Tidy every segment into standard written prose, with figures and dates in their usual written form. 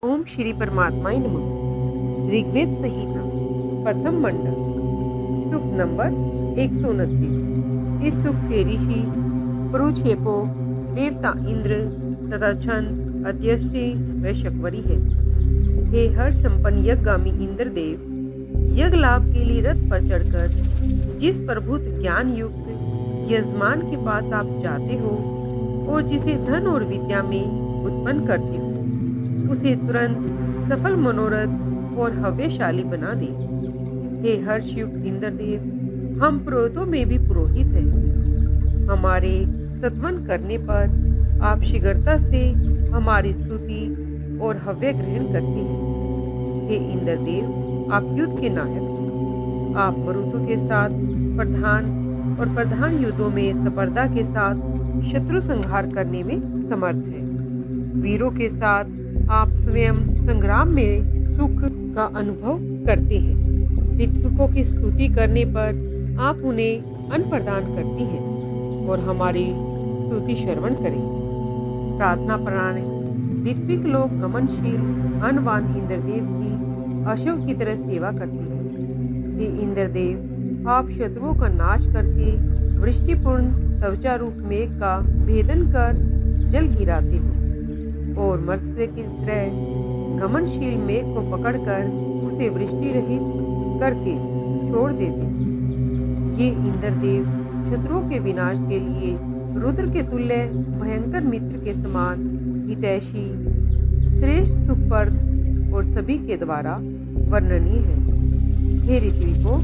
ओम श्री परमात्माय नमः। ऋग्वेद संहिता प्रथम मंडल सुख नंबर 129। इस सुख के ऋषि पुरुक्षेपो देवता इंद्र तथा छंद अत्यष्टि व शक्वरी है। हे हर संपन्न यज्ञगामी इंद्र देव, यज्ञ लाभ के लिए रथ पर चढ़कर जिस प्रभुत ज्ञान युक्त यजमान के पास आप जाते हो और जिसे धन और विद्या में उत्पन्न करते हो, उसे तुरंत सफल मनोरथ और हव्यशाली बना दे। हे हर्षयुक्त इंद्रदेव, हम पुरोहितों में भी पुरोहित हैं। हमारे सत्वन करने पर आप शीघ्रता से हमारी स्तुति और हव्य ग्रहण करते हैं। हे इंद्रदेव, आप युद्ध के नायक हैं। आप मरुतों के साथ प्रधान युद्धों में स्पर्धा के साथ शत्रु संहार करने में समर्थ हैं। वीरों के साथ आप स्वयं संग्राम में सुख का अनुभव करते हैं। ऋत्विकों की स्तुति करने पर आप उन्हें अन्न प्रदान करती हैं और हमारी स्तुति श्रवण करें। प्रार्थना प्राण ऋत्विक लोग गमनशील अनवान इंद्रदेव की अश्व की तरह सेवा करते हैं। हे इंद्रदेव, आप शत्रुओं का नाश करके वृष्टिपूर्ण त्वचा रूप मेघ का भेदन कर जल गिराते हो और मत्स्य की तरह गमनशील मेघ को पकड़कर उसे वृष्टि रहित करके छोड़ देते। ये इंद्रदेव शत्रुओं के विनाश के लिए रुद्र के तुल्य भयंकर मित्र के समान हितैषी, श्रेष्ठ सुखप्रद और सभी के द्वारा वर्णनीय है। हे ऋत्विको,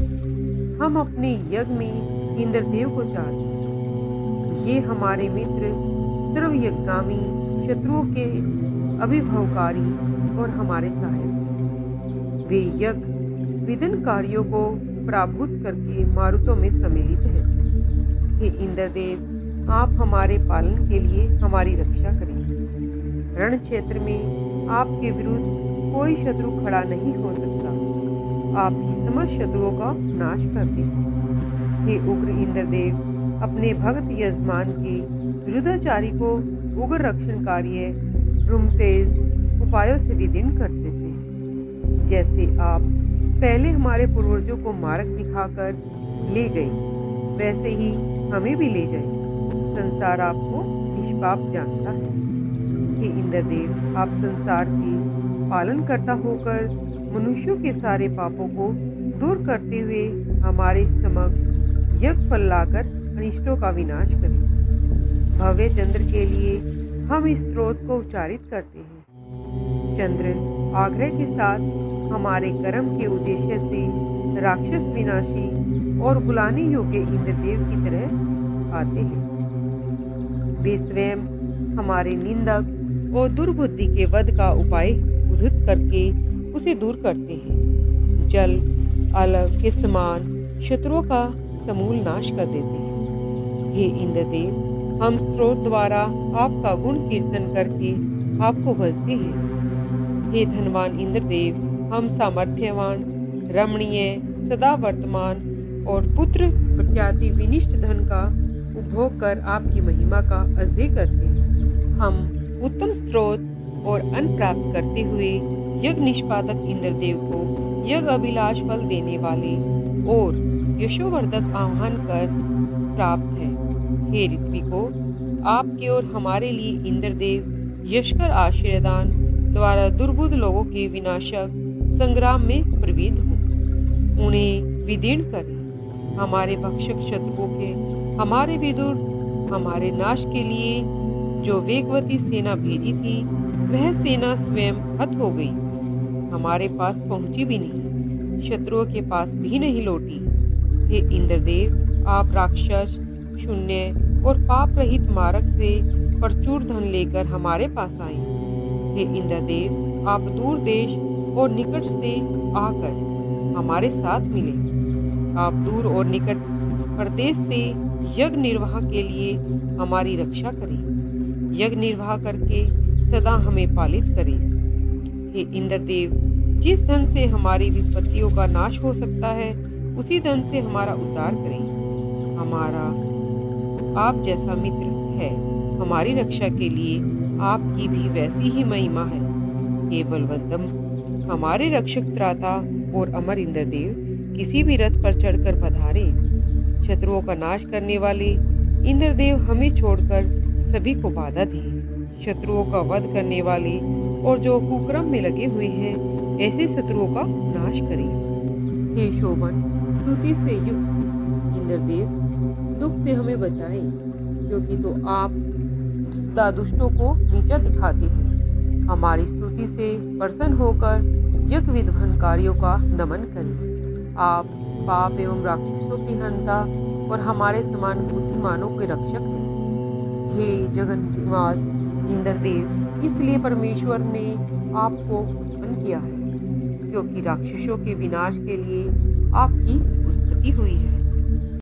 हम अपने यज्ञ में इंद्रदेव को चाहते हैं। ये हमारे मित्र सर्वयज्ञगामी, शत्रुओं के अभिभवकारी और हमारे सहायक। वे यज्ञ विभिन्न कार्यों को पराभूत करके मारुतों में सम्मिलित हैं। हे इंद्रदेव, आप हमारे पालन के लिए हमारी रक्षा करें। रण क्षेत्र में आपके विरुद्ध कोई शत्रु खड़ा नहीं हो सकता। आप ही समस्त शत्रुओं का नाश करते हैं। हे उग्र इंद्रदेव, अपने भक्त यजमान के विरुद्धाचारी को उग्र रक्षण कार्य रुमतेज उपायों से विदीर्ण करते थे। जैसे आप पहले हमारे पूर्वजों को मार्ग दिखाकर ले गए, वैसे ही हमें भी ले जाए। संसार आपको निष्पाप जानता है। हे इंद्रदेव, आप संसार के पालन करता होकर मनुष्यों के सारे पापों को दूर करते हुए हमारे समक्ष यज्ञ फल लाकर अनिष्टों का विनाश करें। भव्य चंद्र के लिए हम इस स्त्रोत को उच्चारित करते हैं। चंद्र आग्रह के साथ हमारे कर्म के उद्देश्य से राक्षस विनाशी और बुलाने योग्य इंद्रदेव की तरह आते हैं। वे स्वयं हमारे निंदक और दुर्बुद्धि के वध का उपाय उद्धत करके उसे दूर करते हैं। जल अलग के समान शत्रुओं का समूल नाश कर देते हैं। हे इंद्रदेव, हम स्त्रोत द्वारा आपका गुण कीर्तन करके आपको भजते हैं। हे धनवान इंद्रदेव, हम सामर्थ्यवान, रमणीय, सदा वर्तमान और पुत्र प्रख्याति विनिष्ट धन का उपभोग कर आपकी महिमा का अजय करते हैं। हम उत्तम स्त्रोत और अन्न प्राप्त करते हुए यज्ञ निष्पादक इंद्रदेव को यज्ञ अभिलाष फल देने वाले और यशोवर्धक आह्वान कर प्राप्त है। हे ऋत्विको, आपके और हमारे लिए इंद्रदेव यशकर आशीर्वाद द्वारा दुर्बुद्ध लोगों के विनाशक संग्राम में प्रवृत्त हो, उन्हें विदीर्ण करें। हमारे भक्षक शत्रुओं के हमारे विदुर हमारे नाश के लिए जो वेगवती सेना भेजी थी, वह सेना स्वयं हत हो गई, हमारे पास पहुंची भी नहीं, शत्रुओं के पास भी नहीं लौटी। हे इंद्रदेव, आप राक्षस, शून्य और पाप रहित मार्ग से प्रचुर धन लेकर हमारे पास आए। हे इंद्रदेव, आप दूर देश और निकट से आकर हमारे साथ मिले। आप दूर और निकट प्रदेश से यज्ञ निर्वाह के लिए हमारी रक्षा करें। यज्ञ निर्वाह करके सदा हमें पालित करें। हे इंद्रदेव, जिस धन से हमारी विपत्तियों का नाश हो सकता है, उसी धन से हमारा उद्धार करें। हमारा आप जैसा मित्र है, हमारी रक्षा के लिए आपकी भी वैसी ही महिमा है। हे बलवंतम, हमारे रक्षक त्राता और अमर इंद्रदेव किसी भी रथ पर चढ़कर पधारे। शत्रुओं का नाश करने वाले इंद्रदेव हमें छोड़कर सभी को बाधा दे। शत्रुओं का वध करने वाले और जो कुकर्म में लगे हुए हैं, ऐसे शत्रुओं का नाश करें। हे शोभन स्तुति से युक्त इंद्रदेव, दुख से हमें बचाए, क्योंकि तो आप दुष्टों को नीचा दिखाते हैं। हमारी स्तुति से प्रसन्न होकर यज्ञ विध्वंसकारियों का दमन करें। आप पाप एवं राक्षसों की हंता और हमारे समान बुद्धिमानों के रक्षक हैं। हे जगन्निवास इंद्रदेव, इसलिए परमेश्वर ने आपको उत्पन्न किया है, क्योंकि राक्षसों के विनाश के लिए आपकी उत्पत्ति हुई है।